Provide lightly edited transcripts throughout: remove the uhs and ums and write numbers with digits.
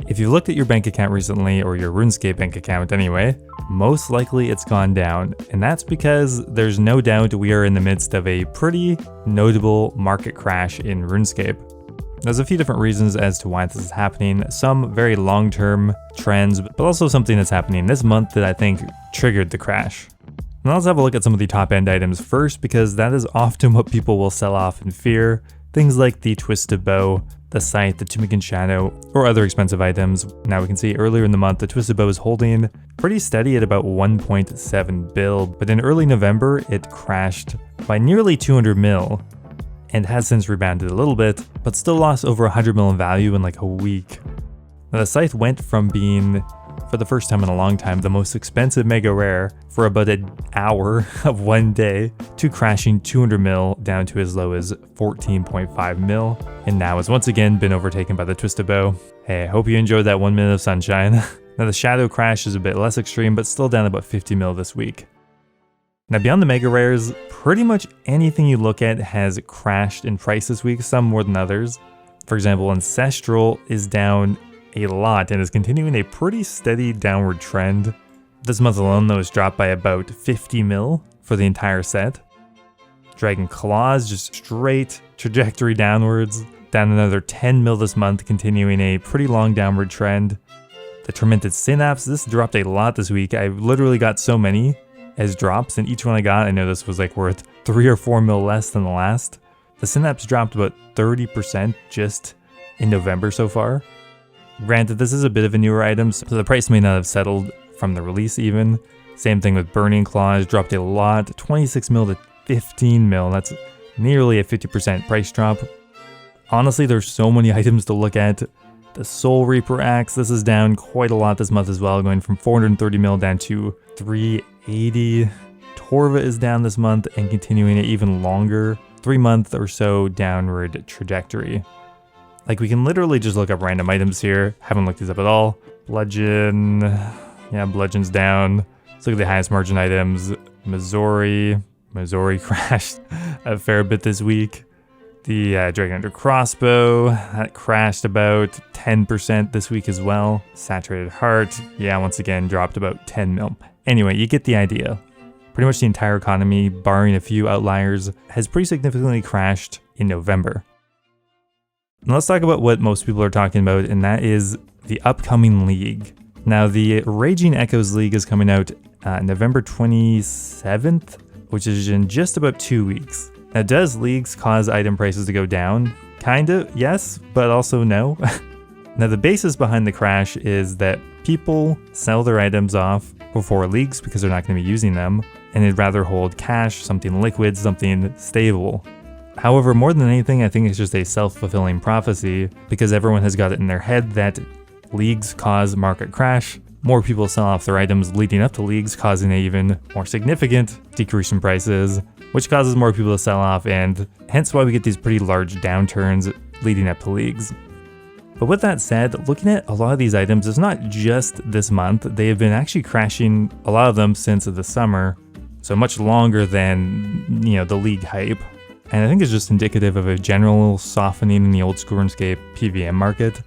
If you've looked at your bank account recently, or your RuneScape bank account anyway, most likely it's gone down, and that's because there's no doubt we are in the midst of a pretty notable market crash in RuneScape. There's a few different reasons as to why this is happening, some very long-term trends, but also something that's happening this month that I think triggered the crash. Now let's have a look at some of the top-end items first, because that is often what people will sell off in fear. Things like the Twisted Bow, the Scythe, the Tunic and Shadow, or other expensive items. Now we can see earlier in the month the Twisted Bow is holding pretty steady at about 1.7 bill, but in early November it crashed by nearly 200 mil and has since rebounded a little bit, but still lost over 100 mil in value in like a week. Now the Scythe went from being, for the first time in a long time, the most expensive mega rare for about an hour of one day to crashing 200 mil down to as low as 14.5 mil, and now has once again been overtaken by the Twisted Bow. Hey, I hope you enjoyed that 1 minute of sunshine. Now the Shadow crash is a bit less extreme, but still down about 50 mil this week. Now beyond the mega rares, pretty much anything you look at has crashed in price this week, some more than others. For example, Ancestral is down a lot and is continuing a pretty steady downward trend. This month alone though, it's dropped by about 50 mil for the entire set. Dragon Claws just straight trajectory downwards, down another 10 mil this month, continuing a pretty long downward trend. The Tormented Synapse, this dropped a lot this week. I literally got so many as drops, and each one I got, I know this was like worth 3 or 4 mil less than the last. The Synapse dropped about 30% just in November so far. Granted, this is a bit of a newer item, so the price may not have settled from the release even. Same thing with Burning Claws, dropped a lot, 26 mil to 15 mil, that's nearly a 50% price drop. Honestly, there's so many items to look at. The Soul Reaper Axe, this is down quite a lot this month as well, going from 430 mil down to 380. Torva is down this month and continuing an even longer 3-month or so downward trajectory. Like, we can literally just look up random items here. Haven't looked these up at all. Bludgeon, yeah, Bludgeon's down. Let's look at the highest margin items. Missouri crashed a fair bit this week. The Dragon Hunter Crossbow, that crashed about 10% this week as well. Saturated Heart, yeah, once again dropped about 10 mil. Anyway, you get the idea. Pretty much the entire economy, barring a few outliers, has pretty significantly crashed in November. Now let's talk about what most people are talking about, and that is the upcoming league. Now the Raging Echoes League is coming out November 27th, which is in just about 2 weeks. Now, does leagues cause item prices to go down? Kinda, yes, but also no. Now, the basis behind the crash is that people sell their items off before leagues because they're not going to be using them, and they'd rather hold cash, something liquid, something stable. However, more than anything, I think it's just a self-fulfilling prophecy, because everyone has got it in their head that leagues cause market crash. More people sell off their items leading up to leagues, causing an even more significant decrease in prices, which causes more people to sell off, and hence why we get these pretty large downturns leading up to leagues. But with that said, looking at a lot of these items, it's not just this month. They have been actually crashing, a lot of them, since the summer, so much longer than, the league hype. And I think it's just indicative of a general softening in the Oldschool Runescape PVM market.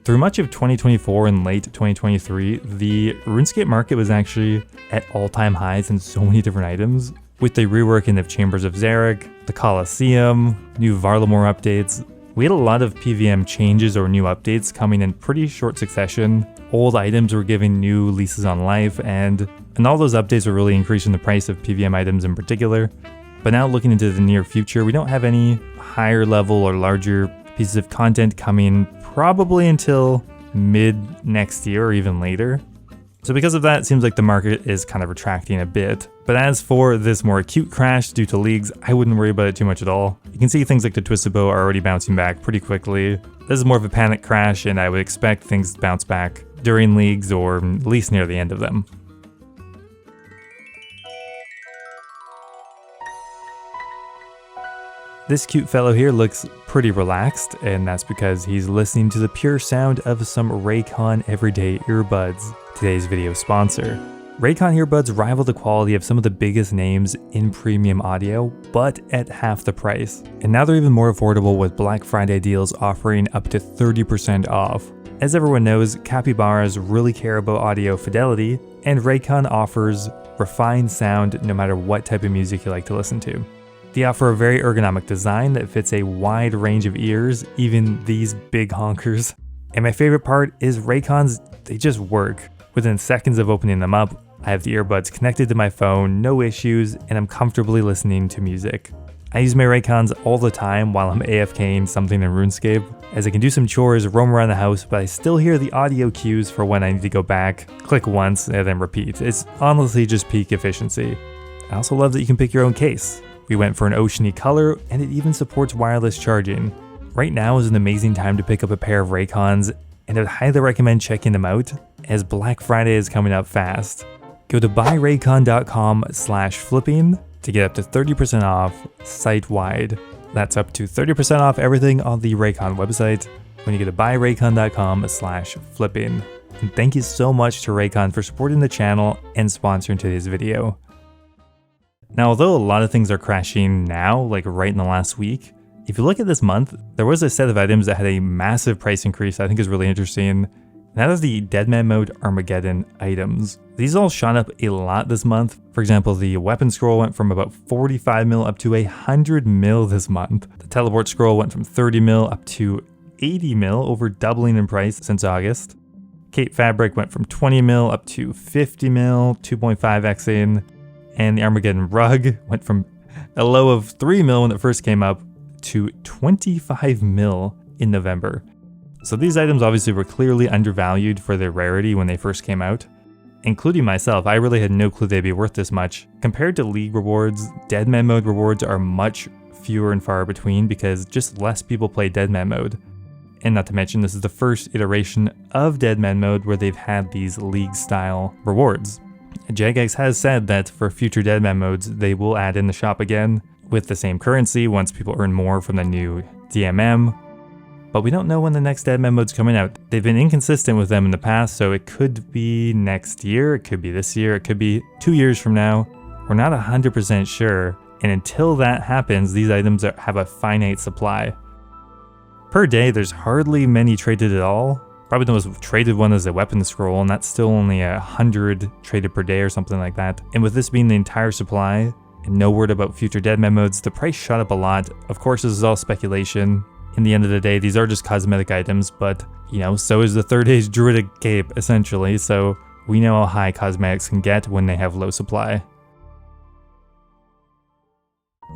Through much of 2024 and late 2023, the RuneScape market was actually at all-time highs in so many different items. With the reworking of Chambers of Xeric, the Coliseum, new Varlamore updates, we had a lot of PVM changes or new updates coming in pretty short succession. Old items were giving new leases on life, and all those updates were really increasing the price of PVM items in particular. But now looking into the near future, we don't have any higher level or larger pieces of content coming probably until mid next year or even later. So because of that, it seems like the market is kind of retracting a bit. But as for this more acute crash due to leagues, I wouldn't worry about it too much at all. You can see things like the Twisted Bow are already bouncing back pretty quickly. This is more of a panic crash, and I would expect things to bounce back during leagues or at least near the end of them. This cute fellow here looks pretty relaxed, and that's because he's listening to the pure sound of some Raycon Everyday earbuds, today's video sponsor. Raycon earbuds rival the quality of some of the biggest names in premium audio, but at half the price. And now they're even more affordable with Black Friday deals offering up to 30% off. As everyone knows, capybaras really care about audio fidelity, and Raycon offers refined sound no matter what type of music you like to listen to. They offer a very ergonomic design that fits a wide range of ears, even these big honkers. And my favorite part is Raycons, they just work. Within seconds of opening them up, I have the earbuds connected to my phone, no issues, and I'm comfortably listening to music. I use my Raycons all the time while I'm AFKing something in RuneScape, as I can do some chores, roam around the house, but I still hear the audio cues for when I need to go back, click once, and then repeat. It's honestly just peak efficiency. I also love that you can pick your own case. We went for an oceany color, and it even supports wireless charging. Right now is an amazing time to pick up a pair of Raycons, and I'd highly recommend checking them out, as Black Friday is coming up fast. Go to buyraycon.com/flipping to get up to 30% off site-wide. That's up to 30% off everything on the Raycon website when you go to buyraycon.com/flipping. And thank you so much to Raycon for supporting the channel and sponsoring today's video. Now, although a lot of things are crashing now, like right in the last week, if you look at this month, there was a set of items that had a massive price increase I think is really interesting. And that is the Deadman Mode Armageddon items. These all shot up a lot this month. For example, the weapon scroll went from about 45 mil up to 100 mil this month. The teleport scroll went from 30 mil up to 80 mil, over doubling in price since August. Cape Fabric went from 20 mil up to 50 mil, 2.5xing. And the Armageddon Rug went from a low of 3 mil when it first came up to 25 mil in November. So these items obviously were clearly undervalued for their rarity when they first came out. Including myself, I really had no clue they'd be worth this much. Compared to League rewards, Deadman Mode rewards are much fewer and far between because just less people play Deadman Mode. And not to mention, this is the first iteration of Deadman Mode where they've had these League style rewards. Jagex has said that for future Deadman Modes, they will add in the shop again with the same currency once people earn more from the new DMM. But we don't know when the next Deadman Mode's coming out. They've been inconsistent with them in the past, so it could be next year, it could be this year, it could be 2 years from now. We're not 100% sure, and until that happens, these items have a finite supply. Per day, there's hardly many traded at all. Probably the most traded one is a weapon scroll, and that's still only 100 traded per day or something like that. And with this being the entire supply, and no word about future Deadman Modes, the price shot up a lot. Of course, this is all speculation. In the end of the day, these are just cosmetic items, but, you know, so is the Third Age Druidic Cape, essentially, so we know how high cosmetics can get when they have low supply.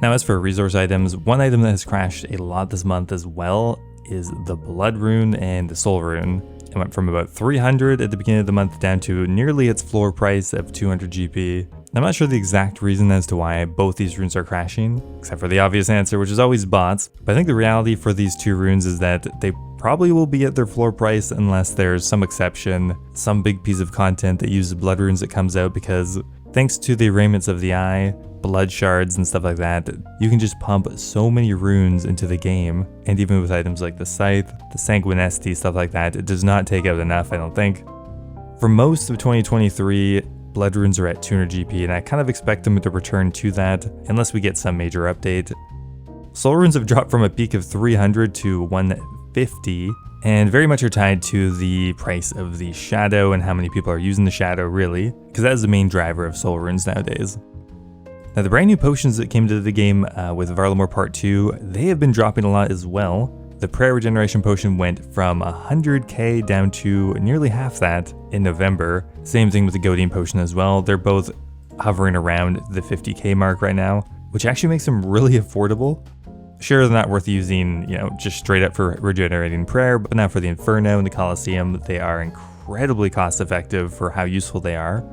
Now, as for resource items, one item that has crashed a lot this month as well is the Blood Rune and the Soul Rune. It went from about 300 at the beginning of the month down to nearly its floor price of 200 GP. I'm not sure the exact reason as to why both these runes are crashing, except for the obvious answer, which is always bots. But I think the reality for these two runes is that they probably will be at their floor price unless there's some exception, some big piece of content that uses blood runes that comes out, because thanks to the arraignments of the eye, blood shards and stuff like that, you can just pump so many runes into the game. And even with items like the Scythe, the Sanguinesti, stuff like that, it does not take out enough, I don't think. For most of 2023, blood runes are at 200 GP, and I kind of expect them to return to that unless we get some major update. Soul runes have dropped from a peak of 300 to 150, and very much are tied to the price of the shadow and how many people are using the shadow, really, because that is the main driver of soul runes nowadays. Now, the brand new potions that came to the game with Varlamore Part 2, they have been dropping a lot as well. The prayer regeneration potion went from 100k down to nearly half that in November. Same thing with the Goading potion as well. They're both hovering around the 50k mark right now, which actually makes them really affordable. Sure, they're not worth using, just straight up for regenerating prayer, but now for the Inferno and the Coliseum, they are incredibly cost effective for how useful they are.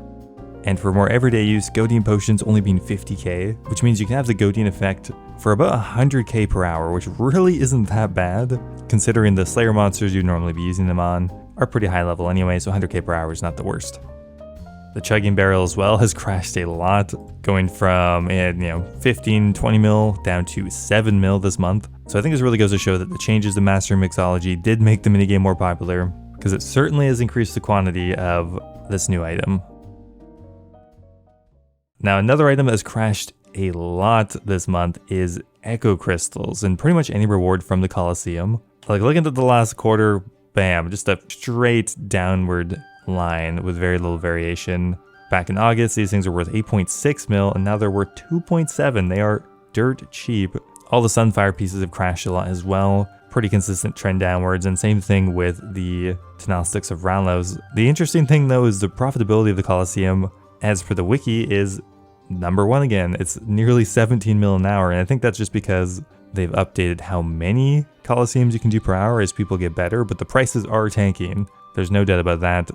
And for more everyday use, Goading potions only being 50k, which means you can have the Goading effect for about 100k per hour, which really isn't that bad, considering the Slayer monsters you'd normally be using them on are pretty high level anyway, so 100k per hour is not the worst. The Chugging Barrel as well has crashed a lot, going from 15-20 mil down to 7 mil this month. So I think this really goes to show that the changes to Master Mixology did make the minigame more popular, because it certainly has increased the quantity of this new item. Now, another item that has crashed a lot this month is Echo Crystals, and pretty much any reward from the Coliseum. Like, looking at the last quarter, bam, just a straight downward line with very little variation. Back in August, these things were worth 8.6 mil, and now they're worth 2.7. They are dirt cheap. All the Sunfire pieces have crashed a lot as well. Pretty consistent trend downwards, and same thing with the Tenal-Sticks of Ranlos. The interesting thing though is the profitability of the Coliseum, as per the wiki, is #1 again. It's nearly 17 mil an hour, and I think that's just because they've updated how many Coliseums you can do per hour as people get better, but the prices are tanking. There's no doubt about that.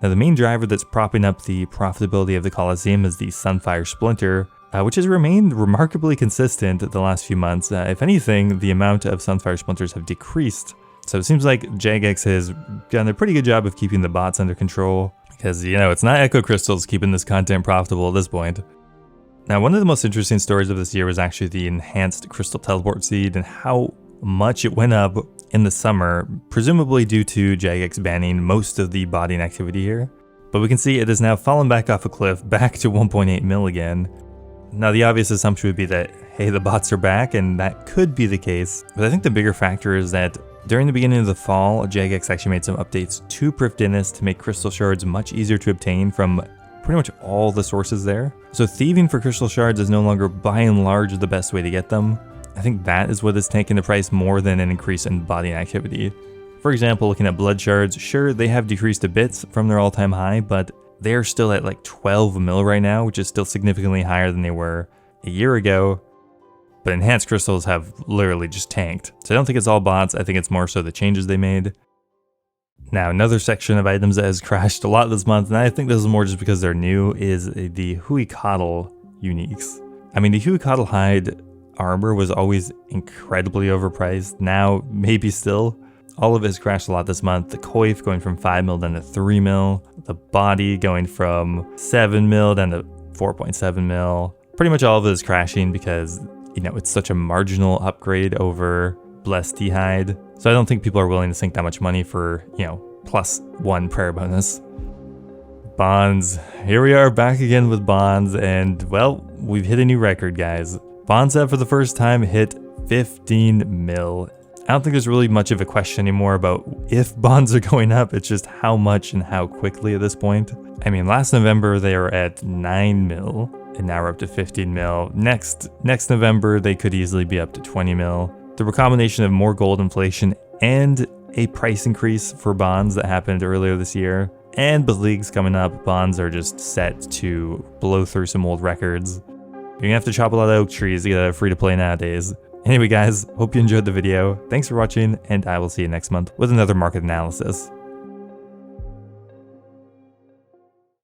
Now the main driver that's propping up the profitability of the Coliseum is the Sunfire Splinter, which has remained remarkably consistent the last few months. If anything, the amount of Sunfire Splinters have decreased. So it seems like Jagex has done a pretty good job of keeping the bots under control, because, you know, it's not Echo Crystals keeping this content profitable at this point. Now, one of the most interesting stories of this year was actually the enhanced Crystal Teleport Seed and how much it went up in the summer, presumably due to Jagex banning most of the botting activity here. But we can see it has now fallen back off a cliff, back to 1.8 mil again. Now the obvious assumption would be that, hey, the bots are back, and that could be the case. But I think the bigger factor is that during the beginning of the fall, Jagex actually made some updates to Prifddinas to make crystal shards much easier to obtain from pretty much all the sources there. So thieving for crystal shards is no longer by and large the best way to get them. I think that is what is taking the price more than an increase in botting activity. For example, looking at blood shards, sure, they have decreased a bit from their all-time high, but they are still at like 12 mil right now, which is still significantly higher than they were a year ago. But enhanced crystals have literally just tanked. So I don't think it's all bots, I think it's more so the changes they made. Now, another section of items that has crashed a lot this month, and I think this is more just because they're new, is the Huicoatl uniques. I mean, the Huicoatl hide armor was always incredibly overpriced. Now, maybe still. All of it has crashed a lot this month. The coif going from 5 mil down to 3 mil. The body going from 7 mil down to 4.7 mil. Pretty much all of it is crashing because, you know, it's such a marginal upgrade over Blessed Hide. So I don't think people are willing to sink that much money for, you know, +1 prayer bonus. Bonds. Here we are back again with bonds, and well, we've hit a new record, guys. Bonds have for the first time hit 15 mil. I don't think there's really much of a question anymore about if bonds are going up, it's just how much and how quickly at this point. I mean, last November they were at 9 mil, and now we're up to 15 mil. Next November they could easily be up to 20 mil. The combination of more gold inflation and a price increase for bonds that happened earlier this year, and with leagues coming up, bonds are just set to blow through some old records. You're gonna have to chop a lot of oak trees to get free to play nowadays. Anyway guys, hope you enjoyed the video. Thanks for watching, and I will see you next month with another market analysis.